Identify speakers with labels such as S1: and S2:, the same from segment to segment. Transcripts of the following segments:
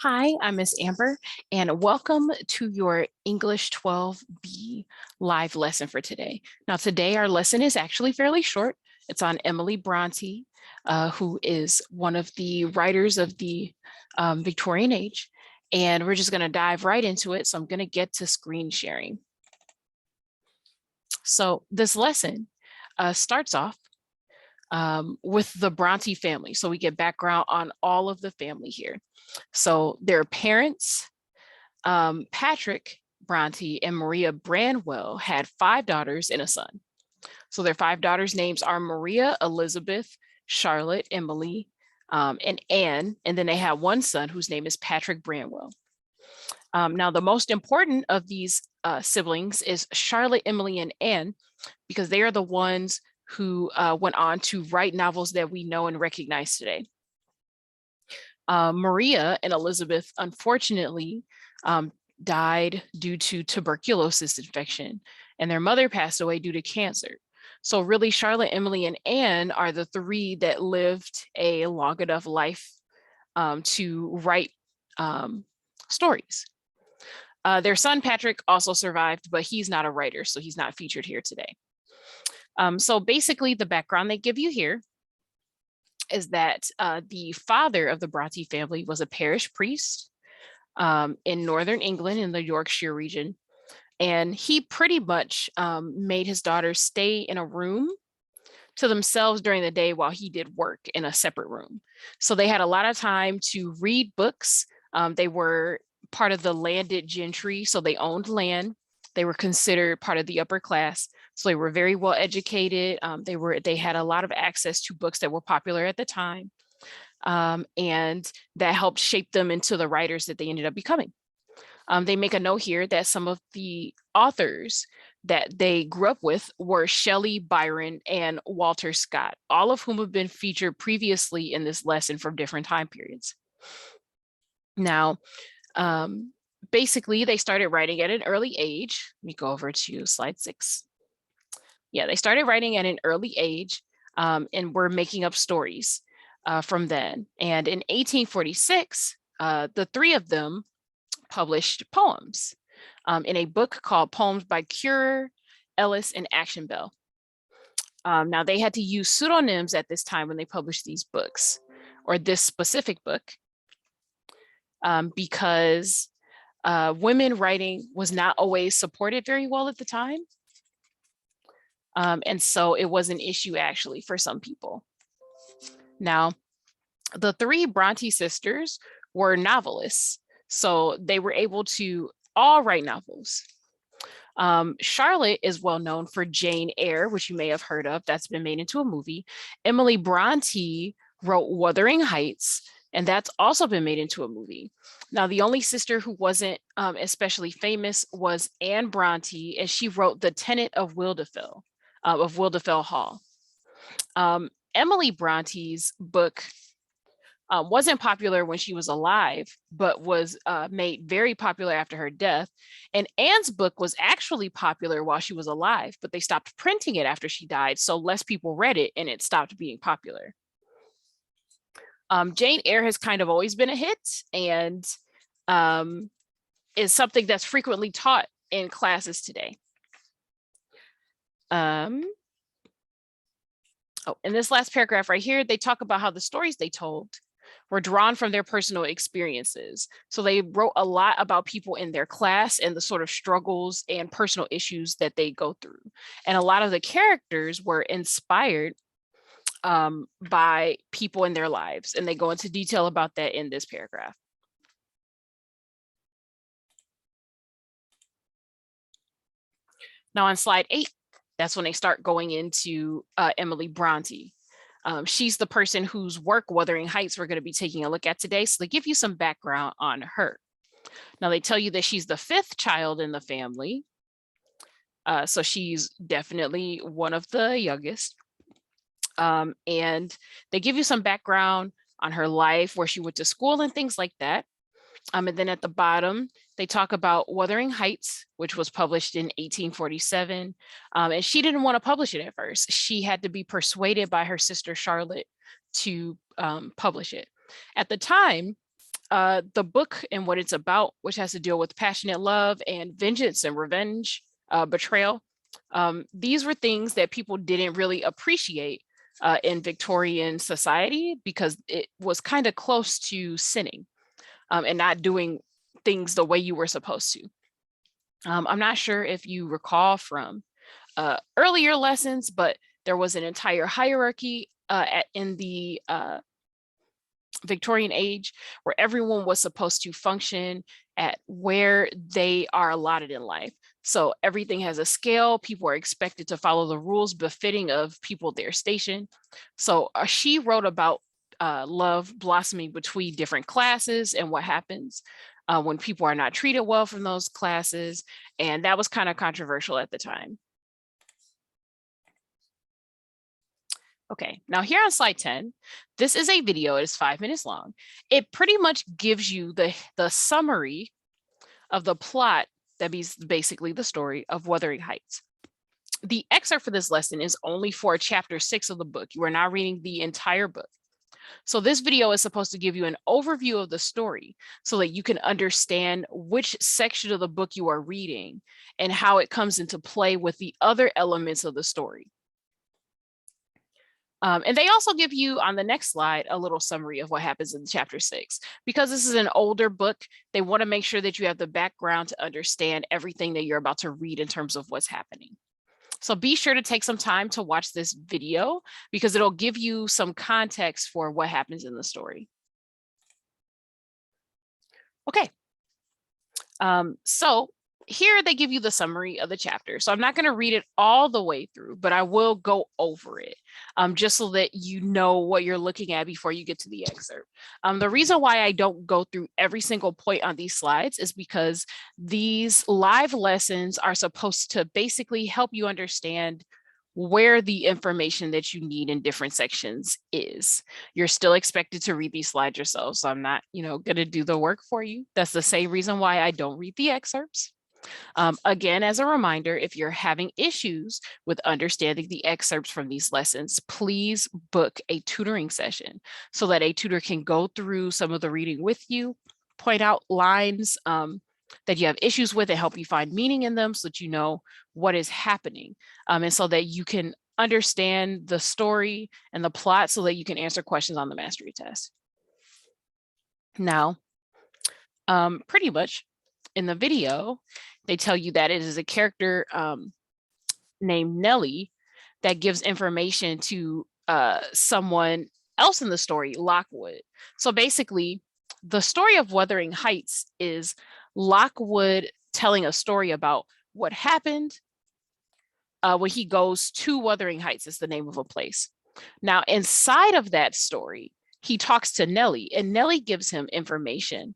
S1: Hi, I'm Miss Amber, and welcome to your English 12B live lesson for today. Now, today our lesson is actually fairly short. It's on Emily Brontë, who is one of the writers of the Victorian age, and we're just going to dive right into it. So I'm going to get to screen sharing. So this lesson starts off with the Brontë family. So we get background on all of the family here. So their parents, Patrick Brontë and Maria Branwell, had 5 daughters and a son. So their 5 daughters' names are Maria, Elizabeth, Charlotte, Emily, and Anne. And then they have one son whose name is Patrick Branwell. Now, the most important of these siblings is Charlotte, Emily, and Anne, because they are the ones who went on to write novels that we know and recognize today. Maria and Elizabeth, unfortunately, died due to tuberculosis infection, and their mother passed away due to cancer. So really, Charlotte, Emily, and Anne are the 3 that lived a long enough life to write stories. Their son, Patrick, also survived, but he's not a writer, so he's not featured here today. So basically, the background they give you here is that the father of the Brontë family was a parish priest in northern England in the Yorkshire region. And he pretty much made his daughters stay in a room to themselves during the day while he did work in a separate room. So they had a lot of time to read books. They were part of the landed gentry, so they owned land. They were considered part of the upper class. So they were very well educated. They had a lot of access to books that were popular at the time. And that helped shape them into the writers that they ended up becoming. They make a note here that some of the authors that they grew up with were Shelley, Byron, and Walter Scott, all of whom have been featured previously in this lesson from different time periods. Now, basically, they started writing at an early age. Let me go over to slide 6. Yeah, they started writing at an early age and were making up stories from then. And in 1846, the 3 of them published poems in a book called Poems by Currer, Ellis, and Action Bell. Now, they had to use pseudonyms at this time when they published these books, or this specific book, because women writing was not always supported very well at the time. And so it was an issue actually for some people. Now, the 3 Brontë sisters were novelists, so they were able to all write novels. Charlotte is well known for Jane Eyre, which you may have heard of. That's been made into a movie. Emily Brontë wrote Wuthering Heights, and that's also been made into a movie. Now, the only sister who wasn't especially famous was Anne Brontë, and she wrote The Tenant of Wildefell Hall. Emily Bronte's book wasn't popular when she was alive, but was made very popular after her death. And Anne's book was actually popular while she was alive, but they stopped printing it after she died, so less people read it and it stopped being popular. Jane Eyre has kind of always been a hit and is something that's frequently taught in classes today. In this last paragraph right here, they talk about how the stories they told were drawn from their personal experiences. So they wrote a lot about people in their class and the sort of struggles and personal issues that they go through. And a lot of the characters were inspired by people in their lives. And they go into detail about that in this paragraph. Now on slide 8, that's when they start going into Emily Brontë. She's the person whose work, Wuthering Heights, we're going to be taking a look at today. So they give you some background on her. Now they tell you that she's the 5th child in the family. So she's definitely one of the youngest. And they give you some background on her life, where she went to school and things like that. And then at the bottom, they talk about Wuthering Heights, which was published in 1847. And she didn't want to publish it at first. She had to be persuaded by her sister Charlotte to publish it. At the time, the book and what it's about, which has to deal with passionate love and vengeance and revenge, betrayal. These were things that people didn't really appreciate in Victorian society because it was kind of close to sinning and not doing things the way you were supposed to. I'm not sure if you recall from earlier lessons, but there was an entire hierarchy in the Victorian age where everyone was supposed to function at where they are allotted in life. So everything has a scale. People are expected to follow the rules befitting of people their station. So she wrote about love blossoming between different classes and what happens when people are not treated well from those classes. And that was kind of controversial at the time. Okay, now here on slide 10, this is a video, it is 5 minutes long. It pretty much gives you the summary of the plot that is basically the story of Wuthering Heights. The excerpt for this lesson is only for chapter 6 of the book. You are not reading the entire book. So this video is supposed to give you an overview of the story so that you can understand which section of the book you are reading and how it comes into play with the other elements of the story. And they also give you on the next slide a little summary of what happens in chapter 6. Because this is an older book, they want to make sure that you have the background to understand everything that you're about to read in terms of what's happening. So be sure to take some time to watch this video because it'll give you some context for what happens in the story. Okay. So here they give you the summary of the chapter. So I'm not going to read it all the way through, but I will go over it just so that you know what you're looking at before you get to the excerpt. The reason why I don't go through every single point on these slides is because these live lessons are supposed to basically help you understand where the information that you need in different sections is. You're still expected to read these slides yourself, so I'm not, going to do the work for you. That's the same reason why I don't read the excerpts. Again, as a reminder, if you're having issues with understanding the excerpts from these lessons, please book a tutoring session so that a tutor can go through some of the reading with you, point out lines that you have issues with and help you find meaning in them so that you know what is happening and so that you can understand the story and the plot so that you can answer questions on the mastery test. Now, pretty much in the video, they tell you that it is a character named Nellie that gives information to someone else in the story, Lockwood. So basically, the story of Wuthering Heights is Lockwood telling a story about what happened when he goes to Wuthering Heights, is the name of a place. Now, inside of that story, he talks to Nellie, and Nellie gives him information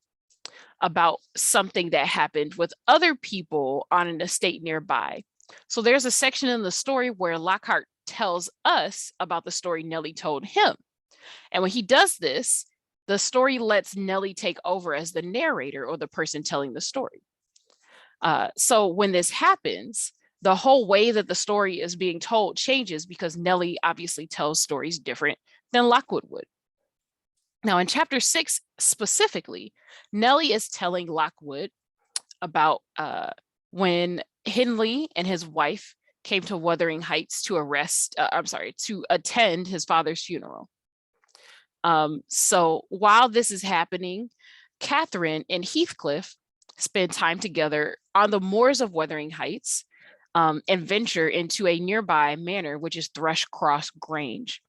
S1: about something that happened with other people on an estate nearby. So there's a section in the story where Lockhart tells us about the story Nellie told him. And when he does this, the story lets Nellie take over as the narrator or the person telling the story. So when this happens, the whole way that the story is being told changes because Nellie obviously tells stories different than Lockwood would. Now, in chapter 6 specifically, Nellie is telling Lockwood about when Hindley and his wife came to Wuthering Heights to attend his father's funeral. So while this is happening, Catherine and Heathcliff spend time together on the moors of Wuthering Heights and venture into a nearby manor, which is Thrushcross Grange.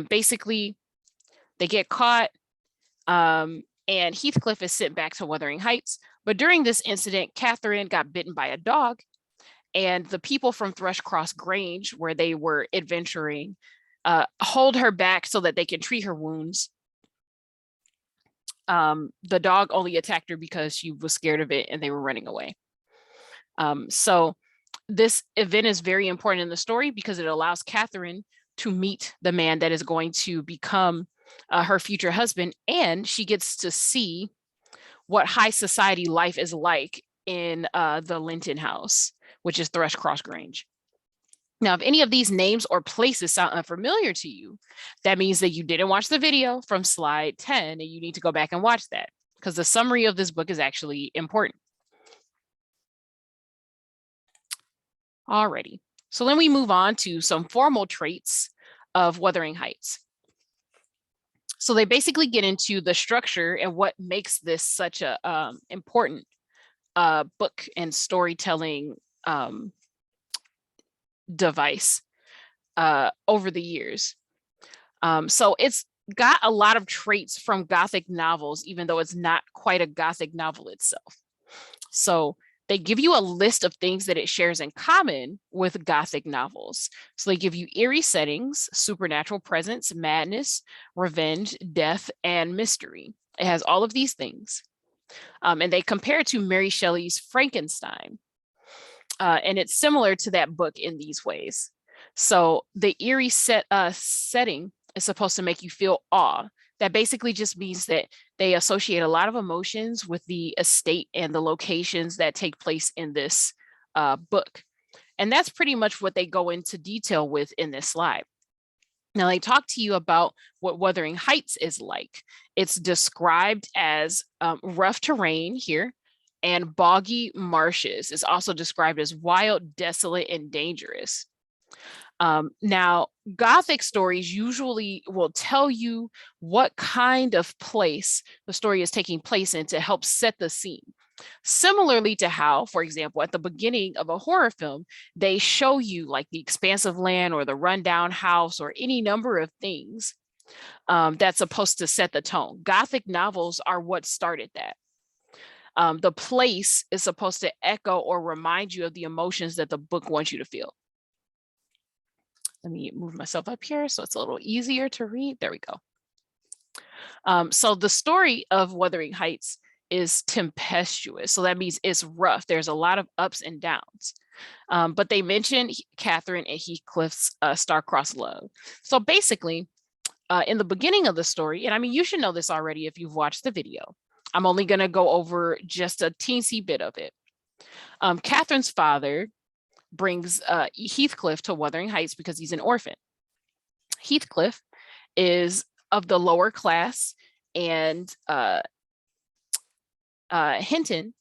S1: Basically, they get caught and Heathcliff is sent back to Wuthering Heights. But during this incident, Catherine got bitten by a dog, and the people from Thrushcross Grange, where they were adventuring, hold her back so that they can treat her wounds. The dog only attacked her because she was scared of it and they were running away. So this event is very important in the story because it allows Catherine to meet the man that is going to become her future husband, and she gets to see what high society life is like in the Linton house, which is Thrushcross Grange. Now, if any of these names or places sound unfamiliar to you, that means that you didn't watch the video from slide 10 and you need to go back and watch that because the summary of this book is actually important. Alrighty, so then we move on to some formal traits of Wuthering Heights. So they basically get into the structure and what makes this such a important book and storytelling device over the years. So it's got a lot of traits from Gothic novels, even though it's not quite a Gothic novel itself. So they give you a list of things that it shares in common with Gothic novels. So they give you eerie settings, supernatural presence, madness, revenge, death, and mystery. It has all of these things. And they compare it to Mary Shelley's Frankenstein. And it's similar to that book in these ways. So the eerie setting is supposed to make you feel awe. That basically just means that they associate a lot of emotions with the estate and the locations that take place in this book. And that's pretty much what they go into detail with in this slide. Now, they talk to you about what Wuthering Heights is like. It's described as rough terrain here, and boggy marshes. Is also described as wild, desolate, and dangerous. Now, Gothic stories usually will tell you what kind of place the story is taking place in to help set the scene. Similarly to how, for example, at the beginning of a horror film, they show you like the expansive land or the rundown house or any number of things that's supposed to set the tone. Gothic novels are what started that. The place is supposed to echo or remind you of the emotions that the book wants you to feel. Let me move myself up here so it's a little easier to read. There we go. So the story of Wuthering Heights is tempestuous. So that means it's rough. There's a lot of ups and downs. But they mention Catherine and Heathcliff's star-crossed love. So basically, in the beginning of the story, and I mean, you should know this already if you've watched the video. I'm only going to go over just a teensy bit of it. Catherine's father brings Heathcliff to Wuthering Heights because he's an orphan. Heathcliff is of the lower class, and Hinton,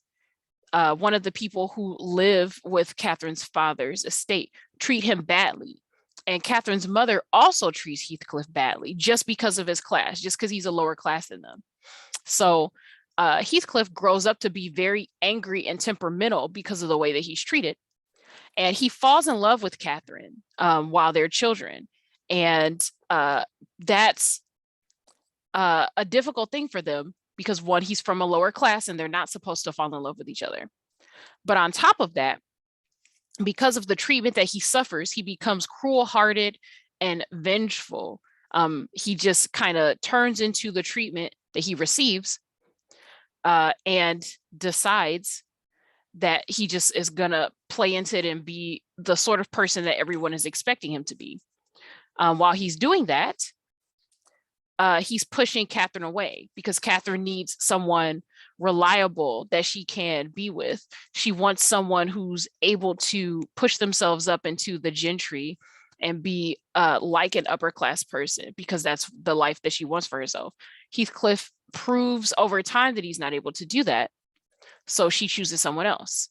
S1: one of the people who live with Catherine's father's estate, treat him badly. And Catherine's mother also treats Heathcliff badly just because of his class, just because he's a lower class than them. So Heathcliff grows up to be very angry and temperamental because of the way that he's treated. And he falls in love with Catherine while they're children. And that's a difficult thing for them because, one, he's from a lower class and they're not supposed to fall in love with each other. But on top of that, because of the treatment that he suffers, he becomes cruel-hearted and vengeful. He just kind of turns into the treatment that he receives and decides that he just is going to play into it and be the sort of person that everyone is expecting him to be. While he's doing that, he's pushing Catherine away because Catherine needs someone reliable that she can be with. She wants someone who's able to push themselves up into the gentry and be like an upper class person because that's the life that she wants for herself. Heathcliff proves over time that he's not able to do that. So she chooses someone else.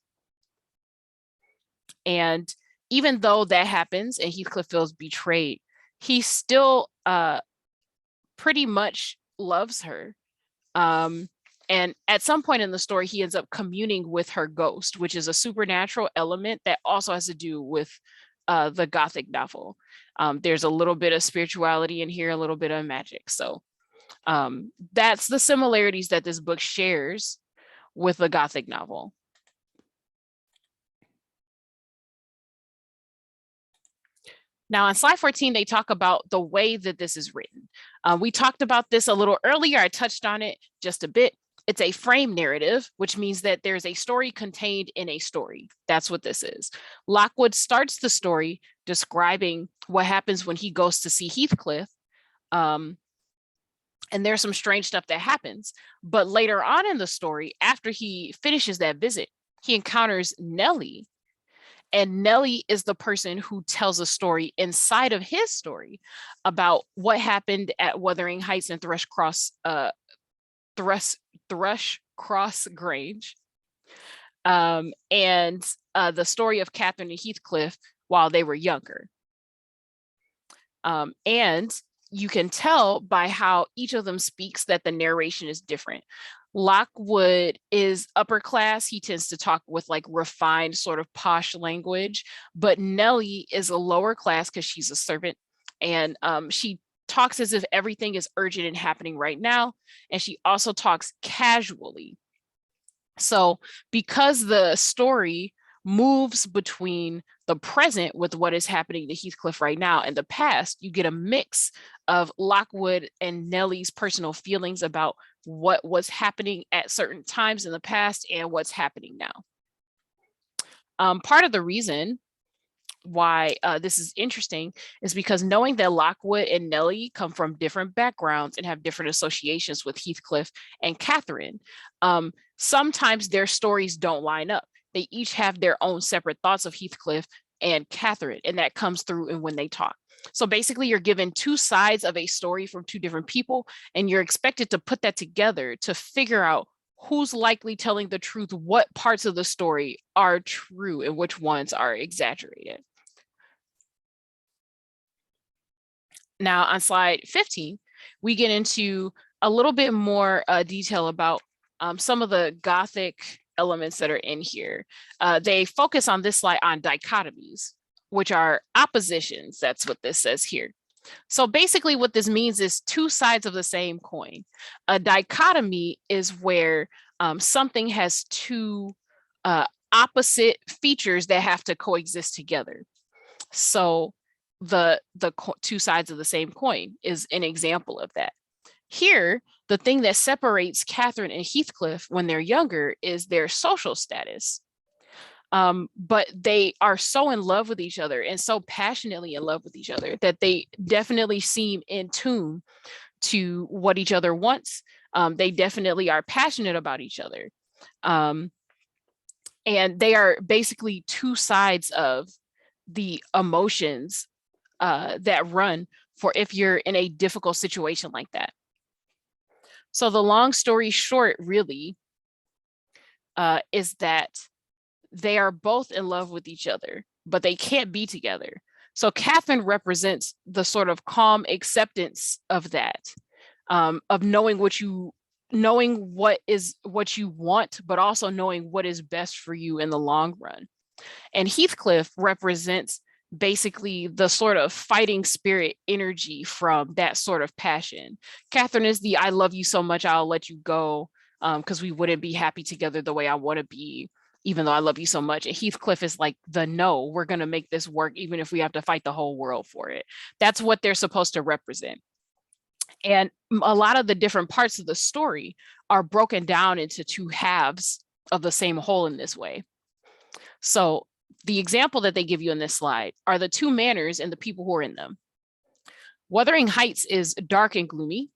S1: And even though that happens and Heathcliff feels betrayed, he still pretty much loves her. And at some point in the story, he ends up communing with her ghost, which is a supernatural element that also has to do with the Gothic novel. There's a little bit of spirituality in here, a little bit of magic. So that's the similarities that this book shares with the Gothic novel. Now on slide 14, they talk about the way that this is written. We talked about this a little earlier. I touched on it just a bit. It's a frame narrative, which means that there's a story contained in a story. That's what this is. Lockwood starts the story describing what happens when he goes to see Heathcliff. And there's some strange stuff that happens. But later on in the story, after he finishes that visit, he encounters Nellie. And Nellie is the person who tells a story inside of his story about what happened at Wuthering Heights and Thrush Cross Grange, and the story of Catherine and Heathcliff while they were younger. And you can tell by how each of them speaks that the narration is different. Lockwood is upper class. He tends to talk with like refined sort of posh language, but Nellie is a lower class because she's a servant, and she talks as if everything is urgent and happening right now. And she also talks casually. So because the story moves between the present with what is happening to Heathcliff right now and the past, you get a mix of Lockwood and Nellie's personal feelings about what was happening at certain times in the past and what's happening now. Part of the reason why this is interesting is because knowing that Lockwood and Nellie come from different backgrounds and have different associations with Heathcliff and Catherine, sometimes their stories don't line up. They each have their own separate thoughts of Heathcliff and Catherine, and that comes through in when they talk. So basically, you're given two sides of a story from two different people, and you're expected to put that together to figure out who's likely telling the truth, what parts of the story are true, and which ones are exaggerated. Now, on slide 15, we get into a little bit more detail about some of the Gothic elements that are in here. They focus on this slide on dichotomies, which are oppositions. That's what this says here. So basically what this means is two sides of the same coin. A dichotomy is where something has two opposite features that have to coexist together. So the two sides of the same coin is an example of that. Here, the thing that separates Catherine and Heathcliff when they're younger is their social status. But they are so in love with each other and so passionately in love with each other that they definitely seem in tune to what each other wants. They definitely are passionate about each other. And they are basically two sides of the emotions that run for if you're in a difficult situation like that. So the long story short really is that they are both in love with each other, but they can't be together. So Catherine represents the sort of calm acceptance of that, of knowing what you want, but also knowing what is best for you in the long run. And Heathcliff represents basically the sort of fighting spirit energy from that sort of passion. Catherine is the I love you so much, I'll let you go because we wouldn't be happy together the way I want to be, even though I love you so much. And Heathcliff is like the no, we're going to make this work, even if we have to fight the whole world for it. That's what they're supposed to represent. And a lot of the different parts of the story are broken down into two halves of the same whole in this way. So the example that they give you in this slide are the two manors and the people who are in them. Wuthering Heights is dark and gloomy.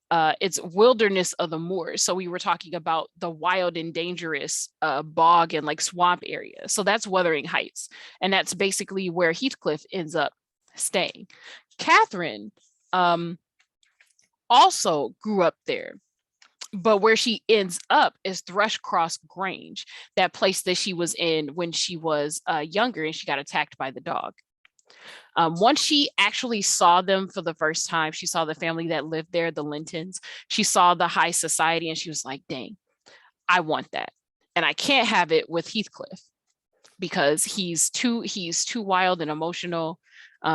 S1: It's wilderness of the moors. So we were talking about the wild and dangerous bog and like swamp area. So that's Wuthering Heights. And that's basically where Heathcliff ends up staying. Catherine also grew up there. But where she ends up is Thrushcross Grange, that place that she was in when she was younger and she got attacked by the dog. Once she actually saw them for the first time, she saw the family that lived there, the Lintons. She saw the high society and she was like, dang, I want that. And I can't have it with Heathcliff because he's too wild and emotional.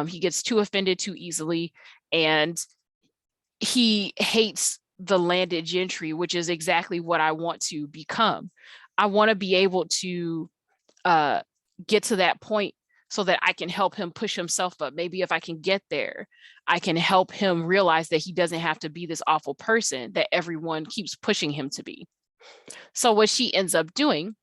S1: He gets too offended too easily. And he hates the landed gentry, which is exactly what I want to become. I want to be able to get to that point so that I can help him push himself up. Maybe if I can get there, I can help him realize that he doesn't have to be this awful person that everyone keeps pushing him to be. So what she ends up doing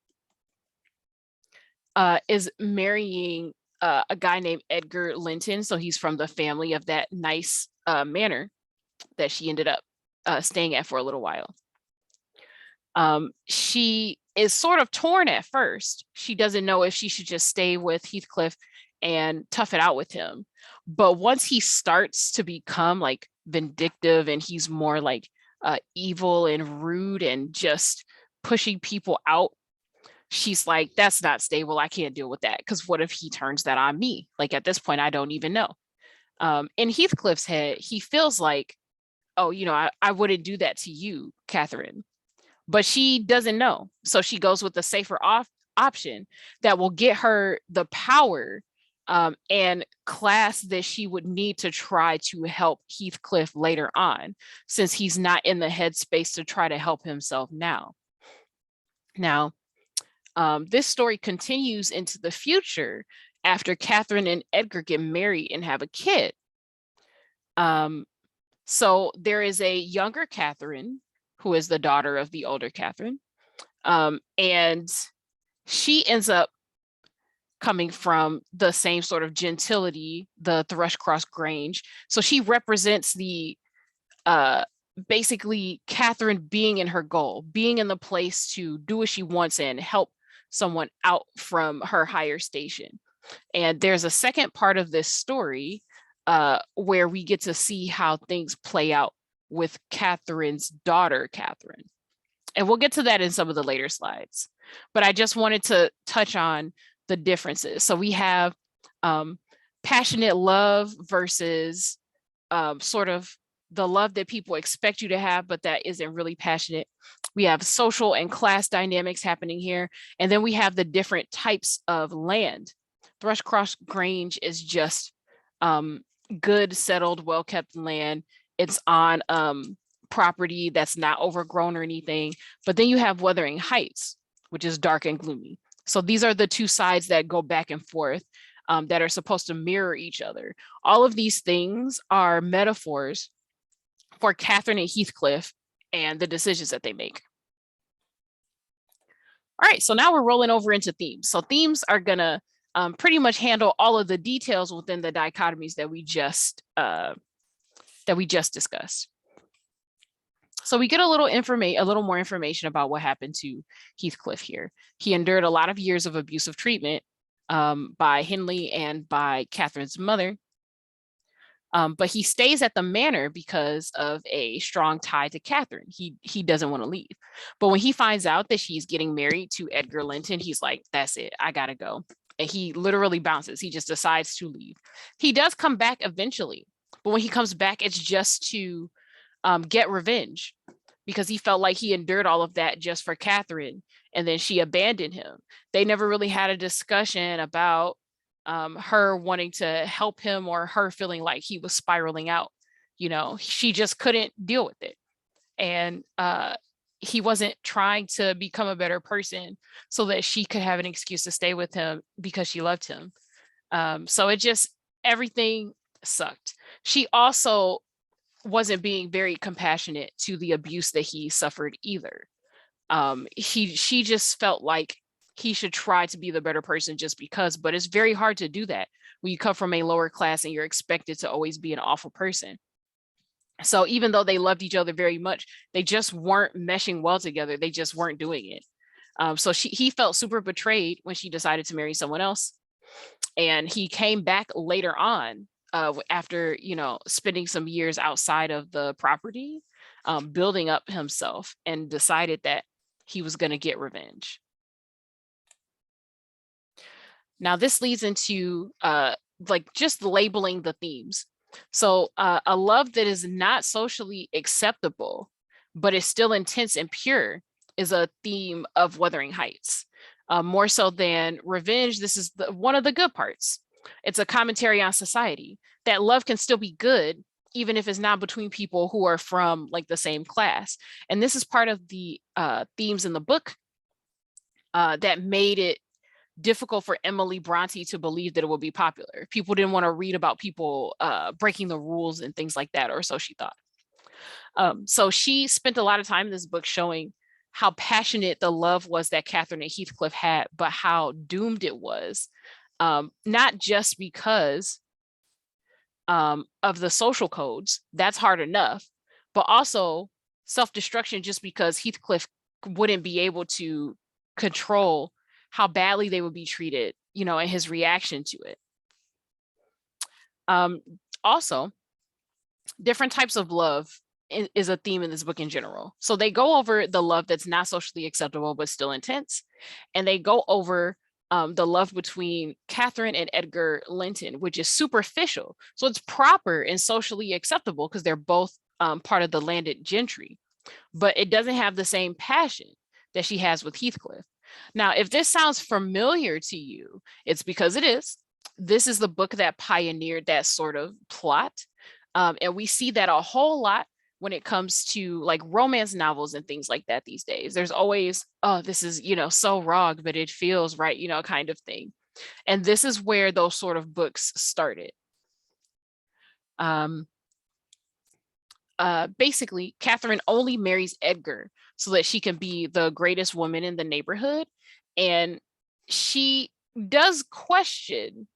S1: is marrying a guy named Edgar Linton. So he's from the family of that nice manor that she ended up staying at for a little while. She is sort of torn at first. She doesn't know if she should just stay with Heathcliff and tough it out with him. But once he starts to become like vindictive and he's more like evil and rude and just pushing people out, she's like, that's not stable. I can't deal with that. Because what if he turns that on me? Like at this point, I don't even know. In Heathcliff's head, he feels like, oh, I wouldn't do that to you, Catherine. But she doesn't know. So she goes with the safer option that will get her the power and class that she would need to try to help Heathcliff later on, since he's not in the headspace to try to help himself now. Now, this story continues into the future after Catherine and Edgar get married and have a kid. So there is a younger Catherine who is the daughter of the older Catherine. And she ends up coming from the same sort of gentility, the Thrushcross Grange. So she represents the basically Catherine being in her goal, being in the place to do what she wants and help someone out from her higher station. And there's a second part of this story where we get to see how things play out with Catherine's daughter, Catherine. And we'll get to that in some of the later slides. But I just wanted to touch on the differences. So we have passionate love versus sort of the love that people expect you to have, but that isn't really passionate. We have social and class dynamics happening here. And then we have the different types of land. Thrushcross Grange is just good, settled, well-kept land. It's on property that's not overgrown or anything. But then you have Wuthering Heights, which is dark and gloomy. So these are the two sides that go back and forth that are supposed to mirror each other. All of these things are metaphors for Catherine and Heathcliff and the decisions that they make. All right, so now we're rolling over into themes. So themes are gonna pretty much handle all of the details within the dichotomies that we just discussed. So we get a little more information about what happened to Heathcliff here. He endured a lot of years of abusive treatment by Hindley and by Catherine's mother. But he stays at the manor because of a strong tie to Catherine. He doesn't want to leave. But when he finds out that she's getting married to Edgar Linton, he's like, that's it, I gotta go. And he literally bounces. He just decides to leave. He does come back eventually, but when he comes back, it's just to get revenge, because he felt like he endured all of that just for Catherine, and then she abandoned him. They never really had a discussion about her wanting to help him or her feeling like he was spiraling out. She just couldn't deal with it. And he wasn't trying to become a better person so that she could have an excuse to stay with him because she loved him. So everything sucked. She also wasn't being very compassionate to the abuse that he suffered either. She just felt like he should try to be the better person just because, but it's very hard to do that when you come from a lower class and you're expected to always be an awful person. So even though they loved each other very much, they just weren't meshing well together. They just weren't doing it. So he felt super betrayed when she decided to marry someone else. And he came back later on after, spending some years outside of the property, building up himself, and decided that he was going to get revenge. Now this leads into just labeling the themes. So a love that is not socially acceptable, but is still intense and pure, is a theme of Wuthering Heights. More so than revenge, this is one of the good parts. It's a commentary on society, that love can still be good, even if it's not between people who are from like the same class. And this is part of the themes in the book that made it difficult for Emily Brontë to believe that it would be popular. People didn't want to read about people breaking the rules and things like that, or so she thought. So she spent a lot of time in this book showing how passionate the love was that Catherine and Heathcliff had, but how doomed it was, not just because of the social codes, that's hard enough, but also self-destruction just because Heathcliff wouldn't be able to control how badly they would be treated, you know, and his reaction to it. Also, different types of love is a theme in this book in general. So they go over the love that's not socially acceptable but still intense, and they go over the love between Catherine and Edgar Linton, which is superficial. So it's proper and socially acceptable because they're both part of the landed gentry, but it doesn't have the same passion that she has with Heathcliff. Now, if this sounds familiar to you, it's because it is. This is the book that pioneered that sort of plot. And we see that a whole lot when it comes to like romance novels and things like that these days. There's always, oh, this is, you know, so wrong, but it feels right, you know, kind of thing. And this is where those sort of books started. Basically, Catherine only marries Edgar so that she can be the greatest woman in the neighborhood. And she does question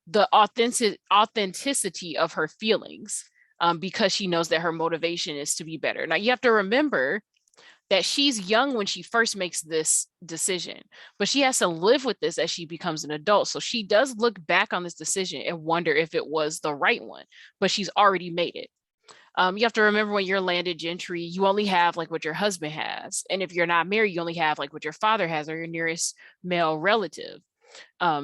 S1: the authenticity of her feelings, because she knows that her motivation is to be better. Now, you have to remember that she's young when she first makes this decision, but she has to live with this as she becomes an adult. So she does look back on this decision and wonder if it was the right one, but she's already made it. You have to remember when you're landed gentry, you only have like what your husband has. And if you're not married, you only have like what your father has or your nearest male relative.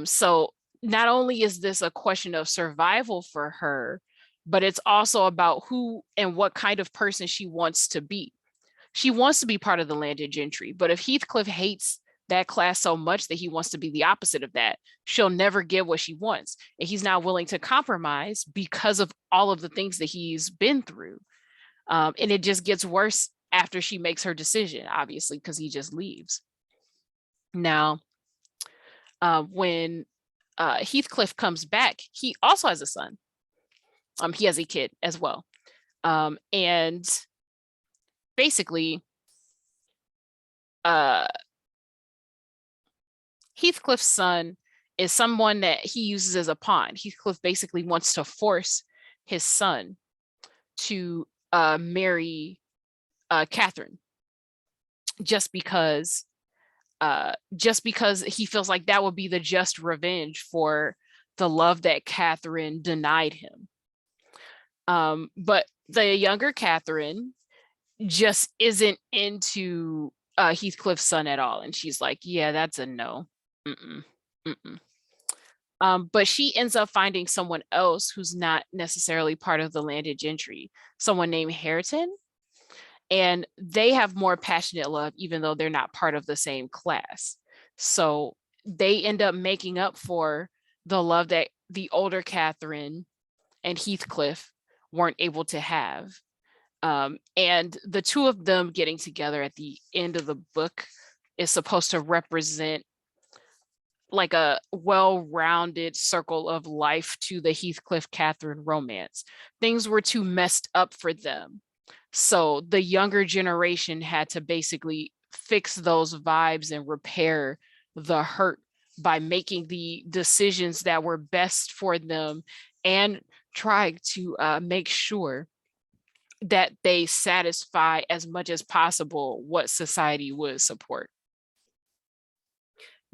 S1: So not only is this a question of survival for her, but it's also about who and what kind of person she wants to be. She wants to be part of the landed gentry, but if Heathcliff hates that class so much that he wants to be the opposite of that, she'll never get what she wants. And he's not willing to compromise because of all of the things that he's been through. And it just gets worse after she makes her decision, obviously, because he just leaves. Now, when Heathcliff comes back, he also has a son. He has a kid as well. And basically, Heathcliff's son is someone that he uses as a pawn. Heathcliff basically wants to force his son to marry Catherine just because he feels like that would be the just revenge for the love that Catherine denied him. But the younger Catherine just isn't into Heathcliff's son at all. And she's like, yeah, that's a no. Mm-mm, mm-mm. But she ends up finding someone else who's not necessarily part of the landed gentry, someone named Hareton. And they have more passionate love, even though they're not part of the same class. So they end up making up for the love that the older Catherine and Heathcliff weren't able to have. And the two of them getting together at the end of the book is supposed to represent like a well-rounded circle of life to the Heathcliff-Catherine romance. Things were too messed up for them. So the younger generation had to basically fix those vibes and repair the hurt by making the decisions that were best for them and trying to make sure that they satisfy as much as possible what society would support.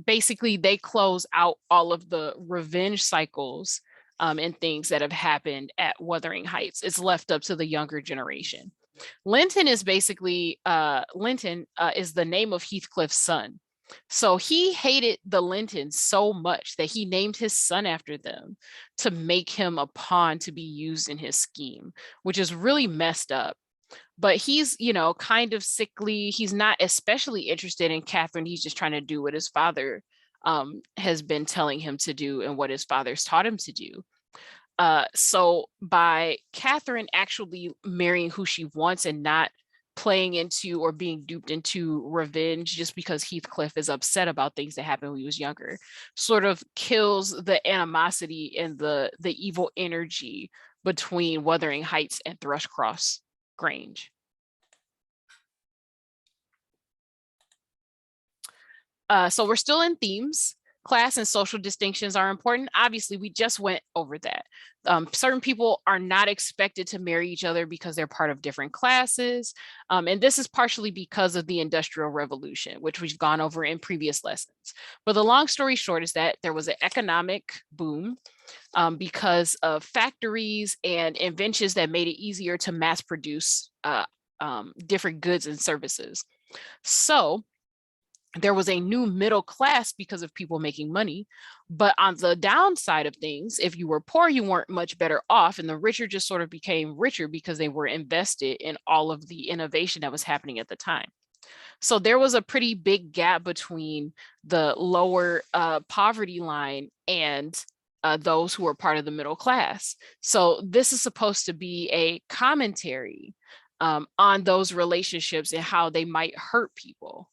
S1: Basically, they close out all of the revenge cycles and things that have happened at Wuthering Heights. It's left up to the younger generation. Linton is basically, Linton is the name of Heathcliff's son. So he hated the Lintons so much that he named his son after them to make him a pawn to be used in his scheme, which is really messed up. But he's, you know, kind of sickly. He's not especially interested in Catherine. He's just trying to do what his father has been telling him to do and what his father's taught him to do. So by Catherine actually marrying who she wants and not playing into or being duped into revenge just because Heathcliff is upset about things that happened when he was younger, sort of kills the animosity and the evil energy between Wuthering Heights and Thrushcross Grange. So we're still in themes. Class and social distinctions are important. Obviously, we just went over that. Certain people are not expected to marry each other because they're part of different classes. And this is partially because of the Industrial Revolution, which we've gone over in previous lessons. But the long story short is that there was an economic boom because of factories and inventions that made it easier to mass produce different goods and services. So there was a new middle class because of people making money. But on the downside of things, if you were poor, you weren't much better off. And the richer just sort of became richer because they were invested in all of the innovation that was happening at the time. So there was a pretty big gap between the lower poverty line and those who were part of the middle class. So this is supposed to be a commentary on those relationships and how they might hurt people.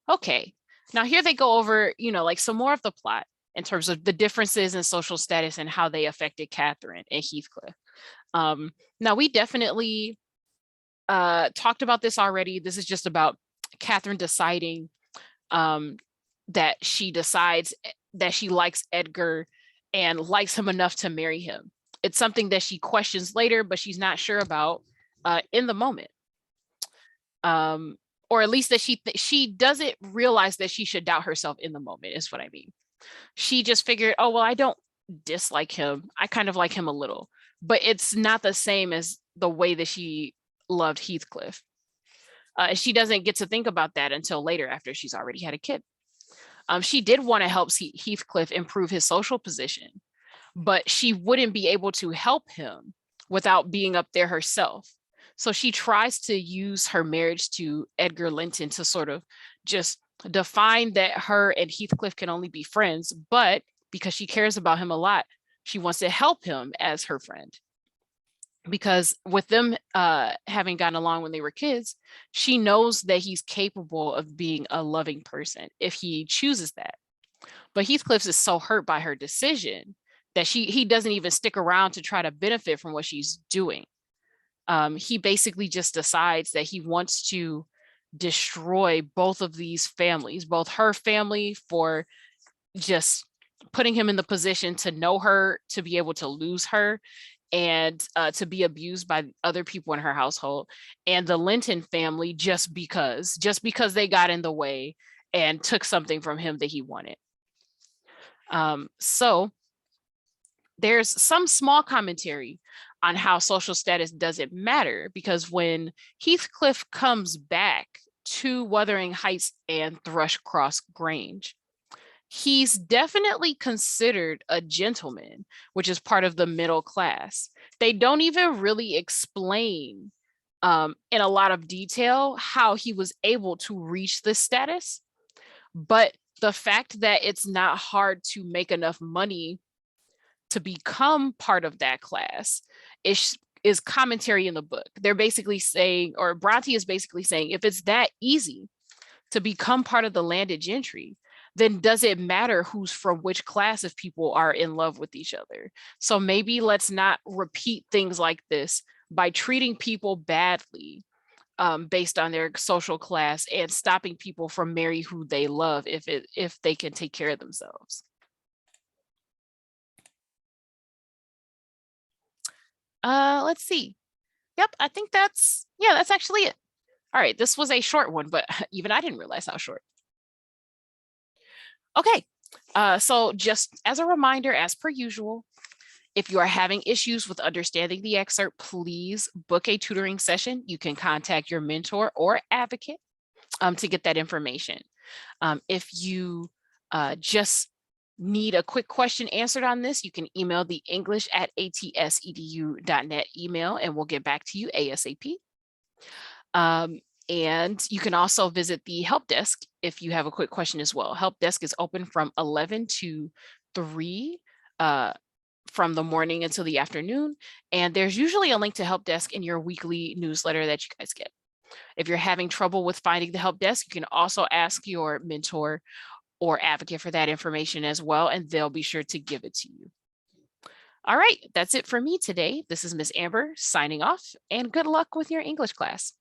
S1: Okay, now here they go over, like some more of the plot in terms of the differences in social status and how they affected Catherine and Heathcliff. Now we definitely talked about this already. This is just about Catherine deciding that she decides that she likes Edgar and likes him enough to marry him. It's something that she questions later, but she's not sure about in the moment. Or at least that she doesn't realize that she should doubt herself in the moment is what I mean. She just figured, oh, well, I don't dislike him. I kind of like him a little, but it's not the same as the way that she loved Heathcliff. She doesn't get to think about that until later after she's already had a kid. She did want to help Heathcliff improve his social position, but she wouldn't be able to help him without being up there herself. So she tries to use her marriage to Edgar Linton to sort of just define that her and Heathcliff can only be friends, but because she cares about him a lot, she wants to help him as her friend. Because with them having gotten along when they were kids, she knows that he's capable of being a loving person if he chooses that. But Heathcliff is so hurt by her decision that he doesn't even stick around to try to benefit from what she's doing. He basically just decides that he wants to destroy both of these families, both her family for just putting him in the position to know her, to be able to lose her, and to be abused by other people in her household, and the Linton family just because they got in the way and took something from him that he wanted. So there's some small commentary on how social status doesn't matter, because when Heathcliff comes back to Wuthering Heights and Thrushcross Grange, he's definitely considered a gentleman, which is part of the middle class. They don't even really explain in a lot of detail how he was able to reach this status, but the fact that it's not hard to make enough money to become part of that class is commentary in the book. They're basically saying, or Brontë is basically saying, if it's that easy to become part of the landed gentry, then does it matter who's from which class if people are in love with each other? So maybe let's not repeat things like this by treating people badly based on their social class and stopping people from marrying who they love if they can take care of themselves. Let's see. Yep, I think that's actually it. All right, this was a short one, but even I didn't realize how short. Okay, so just as a reminder, as per usual, if you are having issues with understanding the excerpt, please book a tutoring session. You can contact your mentor or advocate to get that information. If you just need a quick question answered on this, you can email the english@atsedu.net email and we'll get back to you ASAP. And you can also visit the help desk if you have a quick question as well. Help desk is open from 11 to 3 from the morning until the afternoon. And there's usually a link to help desk in your weekly newsletter that you guys get. If you're having trouble with finding the help desk, you can also ask your mentor or advocate for that information as well, and they'll be sure to give it to you. All right, that's it for me today. This is Miss Amber signing off, and good luck with your English class.